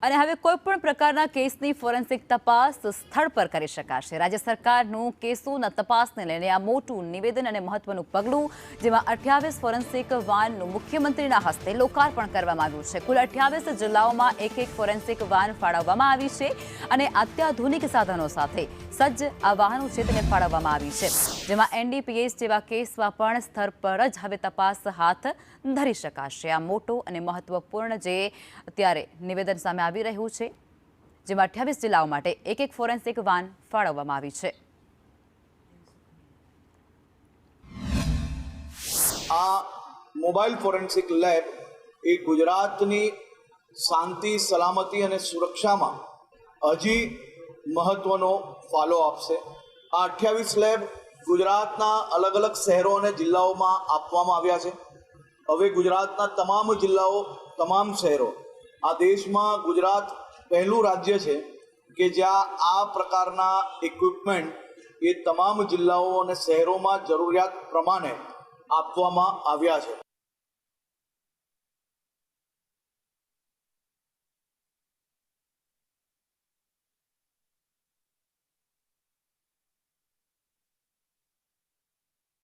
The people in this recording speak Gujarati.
અને હવે કોઈપણ પ્રકારના કેસની ફોરેન્સિક તપાસ સ્થળ પર કરી શકાશે। રાજ્ય સરકારનું કેસોના તપાસને લઈને આ મોટું નિવેદન અને મહત્વનું પગલું, જેમાં 28 ફોરેન્સિક વાનનું મુખ્યમંત્રીના હસ્તે લોકાર્પણ કરવામાં આવ્યું છે। કુલ 28 જિલ્લાઓમાં એક ફોરેન્સિક વાન ફાળવવામાં આવી છે અને અત્યાધુનિક સાધનો સાથે સજ્જ આ વાહનો છે તેને ફાળવવામાં આવી છે, જેમાં NDPS જેવા કેસમાં પણ સ્થળ પર જ હવે તપાસ હાથ ધરી શકાશે। આ મોટો અને મહત્વપૂર્ણ જે અત્યારે નિવેદન સામે આવી રહ્યું છે, જેમાં 28 જિલ્લાઓ માટે એક ફોરેન્સિક વાન ફાળવવામાં આવી છે। આ મોબાઈલ ફોરેન્સિક લેબ એ ગુજરાતની શાંતિ, સલામતી અને સુરક્ષામાં હજી મહત્વનો ફાળો આપશે। આ 28 લેબ ગુજરાતના અલગ અલગ શહેરો અને જિલ્લાઓમાં આપવામાં આવ્યા છે। હવે ગુજરાતના તમામ જિલ્લાઓ, તમામ શહેરો, આ દેશમાં ગુજરાત પહેલું રાજ્ય છે કે જ્યાં આ પ્રકારના ઇક્વિપમેન્ટ એ તમામ જિલ્લાઓ અને શહેરોમાં જરૂરિયાત પ્રમાણે આપવામાં આવ્યા છે।